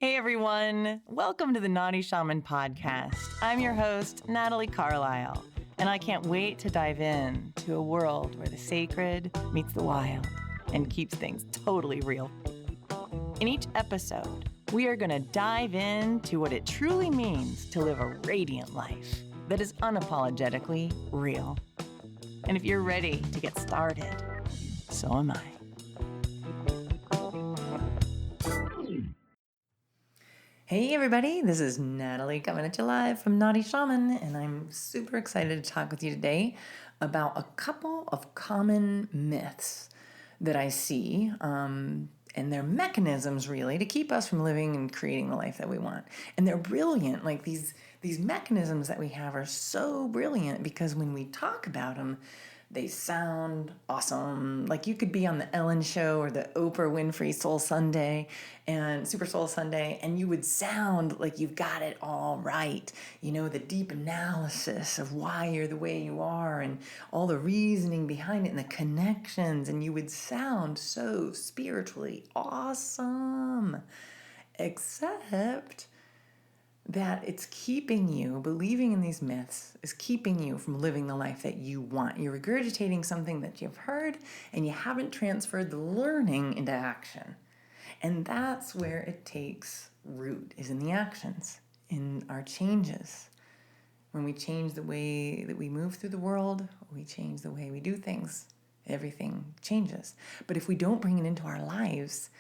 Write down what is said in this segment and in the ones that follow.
Hey everyone, welcome to the Naughty Shaman podcast. I'm your host, Natalie Carlisle, and I can't wait to dive in to a world where the sacred meets the wild and keeps things totally real. In each episode, we are going to dive into what it truly means to live a radiant life that is unapologetically real. And if you're ready to get started, so am I. Hey everybody, this is Natalie coming at you live from Naughty Shaman, and I'm super excited to talk with you today about a couple of common myths that I see, and their mechanisms really to keep us from living and creating the life that we want. And they're brilliant. Like these mechanisms that we have are so brilliant because when we talk about them, they sound awesome. Like you could be on the Ellen Show or the Oprah Winfrey Soul Sunday and Super Soul Sunday, and you would sound like you've got it all right. You know, the deep analysis of why you're the way you are and all the reasoning behind it and the connections, and you would sound so spiritually awesome. Except that it's keeping you, believing in these myths is keeping you from living the life that you want. You're regurgitating something that you've heard and you haven't transferred the learning into action. And that's where it takes root, is in the actions, in our changes. When we change the way that we move through the world, we change the way we do things, everything changes. But if we don't bring it into our lives,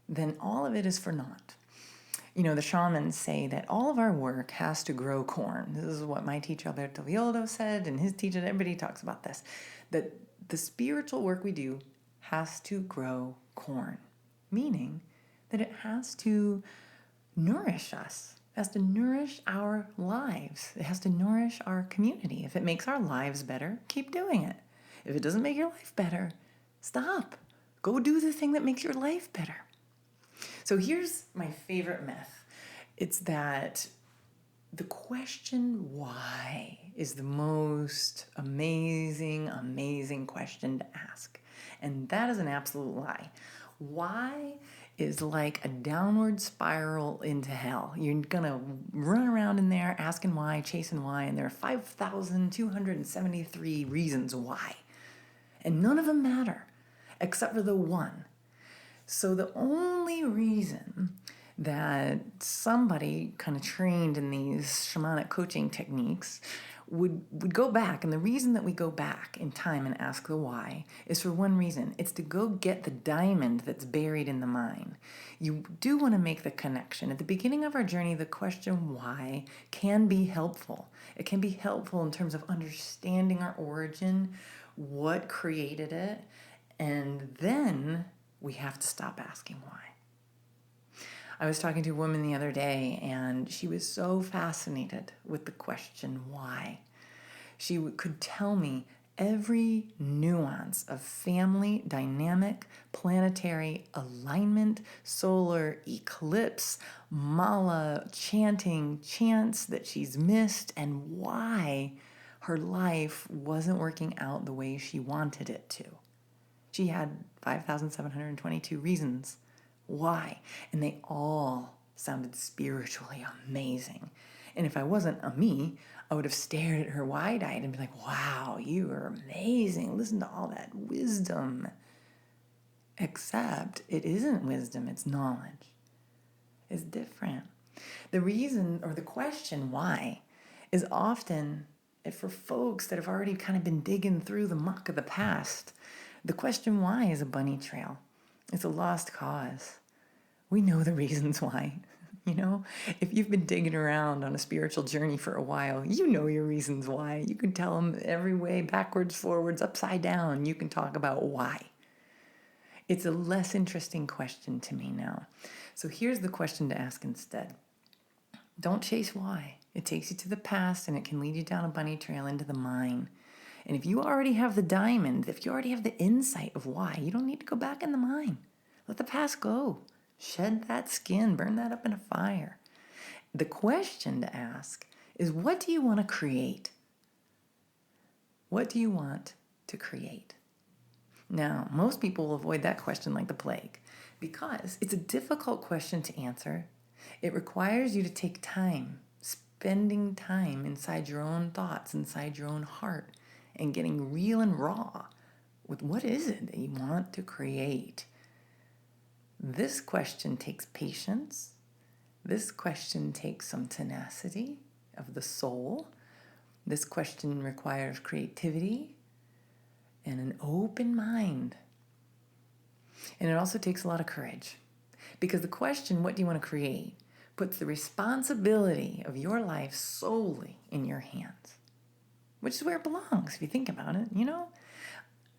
then all of it is for naught. You know, the shamans say that all of our work has to grow corn. This is what my teacher Alberto Villoldo said, and his teacher, everybody talks about this, that the spiritual work we do has to grow corn, meaning that it has to nourish us. It has to nourish our lives. It has to nourish our community. If it makes our lives better, keep doing it. If it doesn't make your life better, stop. Go do the thing that makes your life better. So here's my favorite myth. It's that the question why is the most amazing question to ask. And that is an absolute lie. Why is like a downward spiral into hell. You're going to run around in there asking why, chasing why, and there are 5,273 reasons why. And none of them matter except for the one. So the only reason that somebody kind of trained in these shamanic coaching techniques would go back, and the reason that we go back in time and ask the why is for one reason. It's to go get the diamond that's buried in the mine. You do want to make the connection. At the beginning of our journey, the question why can be helpful. It can be helpful in terms of understanding our origin, what created it, and then we have to stop asking why. I was talking to a woman the other day, and she was so fascinated with the question why. She could tell me every nuance of family dynamic, planetary alignment, solar eclipse, mala, chanting, chants that she's missed, and why her life wasn't working out the way she wanted it to. She had 5,722 reasons why, and they all sounded spiritually amazing. And if I wasn't a me, I would have stared at her wide-eyed and be like, wow, you are amazing. Listen to all that wisdom. Except it isn't wisdom, it's knowledge. It's different. The reason or the question why is often for folks that have already kind of been digging through the muck of the past. The question why is a bunny trail. It's a lost cause. We know the reasons why. You know, if you've been digging around on a spiritual journey for a while, you know your reasons why. You can tell them every way, backwards, forwards, upside down. You can talk about why. It's a less interesting question to me now. So here's the question to ask instead. Don't chase why. It takes you to the past and it can lead you down a bunny trail into the mine. And if you already have the diamond, if you already have the insight of why, you don't need to go back in the mine. Let the past go. Shed that skin, burn that up in a fire. The question to ask is, what do you want to create? What do you want to create? Now, most people will avoid that question like the plague because it's a difficult question to answer It requires you to take time, spending time inside your own thoughts, inside your own heart, and getting real and raw with what is it that you want to create. This question takes patience. This question takes some tenacity of the soul. This question requires creativity and an open mind. And it also takes a lot of courage, because the question, what do you want to create, puts the responsibility of your life solely in your hands, which is where it belongs if you think about it, you know?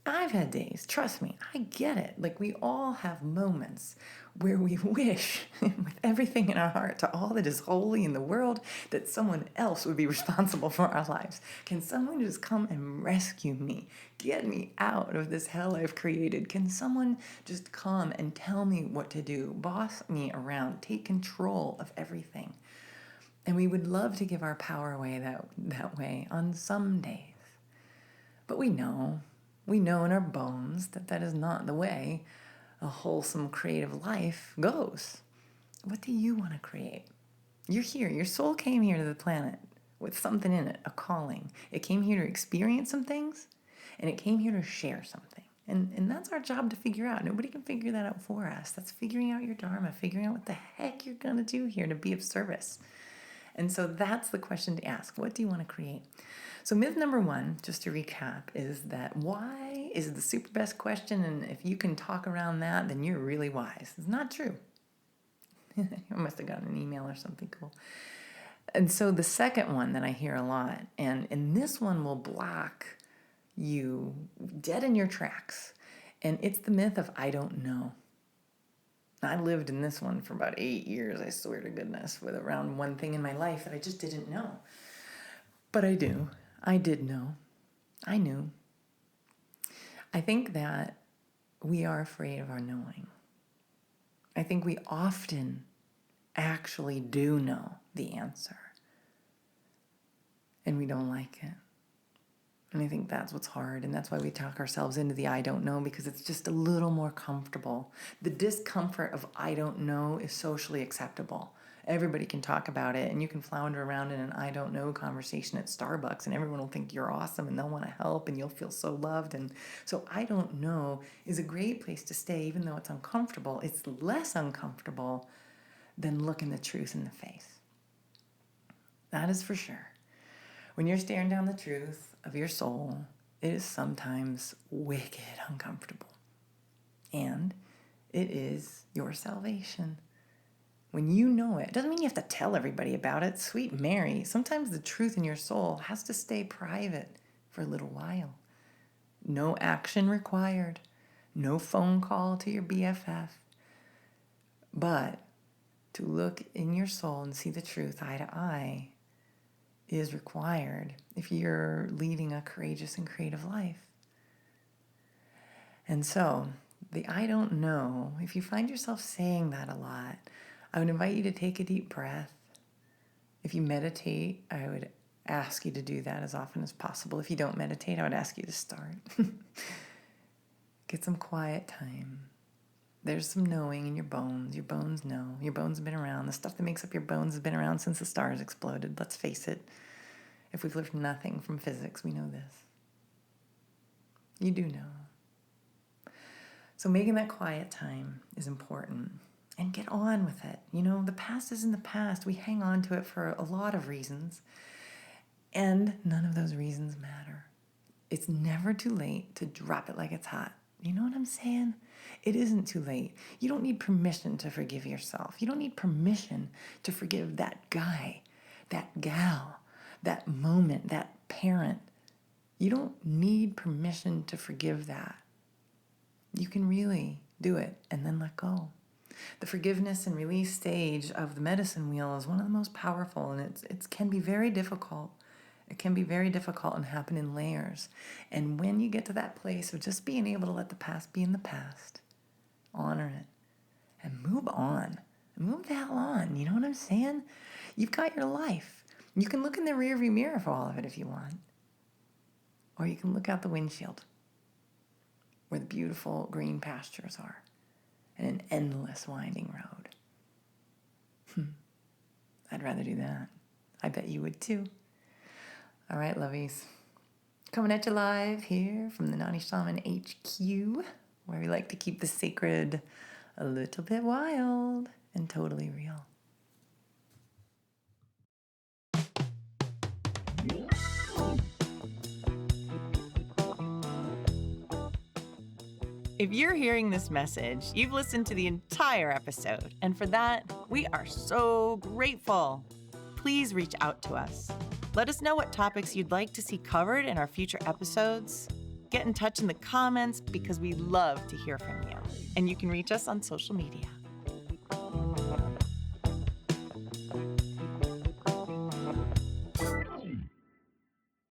I've had days, trust me, I get it. Like, we all have moments where we wish with everything in our heart to all that is holy in the world that someone else would be responsible for our lives. Can someone just come and rescue me? Get me out of this hell I've created? Can someone just come and tell me what to do? Boss me around, take control of everything. And we would love to give our power away that way on some days. But we know in our bones that is not the way a wholesome creative life goes. What do you want to create? You're here. Your soul came here to the planet with something in it, a calling. It came here to experience some things, and it came here to share something. And that's our job to figure out. Nobody can figure that out for us. That's figuring out your dharma, figuring out what the heck you're going to do here to be of service. And so that's the question to ask. What do you want to create? So myth number one, just to recap, is that why is the super best question, and if you can talk around that, then you're really wise. It's not true. I must have gotten an email or something cool. And so the second one that I hear a lot, and this one will block you dead in your tracks, and it's the myth of I don't know. I lived in this one for about 8 years, I swear to goodness, with around one thing in my life that I just didn't know. But I do. I did know. I knew. I think that we are afraid of our knowing. I think we often actually do know the answer, and we don't like it. And I think that's what's hard, and that's why we talk ourselves into the I don't know, because it's just a little more comfortable. The discomfort of I don't know is socially acceptable. Everybody can talk about it, and you can flounder around in an I don't know conversation at Starbucks, and everyone will think you're awesome, and they'll want to help, and you'll feel so loved. And so I don't know is a great place to stay, even though it's uncomfortable. It's less uncomfortable than looking the truth in the face. That is for sure. When you're staring down the truth of your soul, it is sometimes wicked uncomfortable. And it is your salvation. When you know it, doesn't mean you have to tell everybody about it. Sweet Mary, sometimes the truth in your soul has to stay private for a little while. No action required. No phone call to your BFF. But to look in your soul and see the truth eye to eye is required if you're leading a courageous and creative life. And so, the I don't know, if you find yourself saying that a lot, I would invite you to take a deep breath. If you meditate, I would ask you to do that as often as possible. If you don't meditate, I would ask you to start. Get some quiet time. There's some knowing in your bones. Your bones know. Your bones have been around. The stuff that makes up your bones has been around since the stars exploded. Let's face it. If we've learned nothing from physics, we know this. You do know. So making that quiet time is important. And get on with it. You know, the past is in the past. We hang on to it for a lot of reasons. And none of those reasons matter. It's never too late to drop it like it's hot. You know what I'm saying? It isn't too late. You don't need permission to forgive yourself. You don't need permission to forgive that guy, that gal, that moment, that parent. You don't need permission to forgive that. You can really do it and then let go. The forgiveness and release stage of the medicine wheel is one of the most powerful, and it can be very difficult. It can be very difficult and happen in layers. And when you get to that place of just being able to let the past be in the past, honor it, and move on. Move the hell on. You know what I'm saying? You've got your life. You can look in the rearview mirror for all of it if you want. Or you can look out the windshield where the beautiful green pastures are and an endless winding road. I'd rather do that. I bet you would too. All right, lovies. Coming at you live here from the Naughty Shaman HQ, where we like to keep the sacred a little bit wild and totally real. If you're hearing this message, you've listened to the entire episode, and for that, we are so grateful. Please reach out to us. Let us know what topics you'd like to see covered in our future episodes. Get in touch in the comments because we love to hear from you. And you can reach us on social media.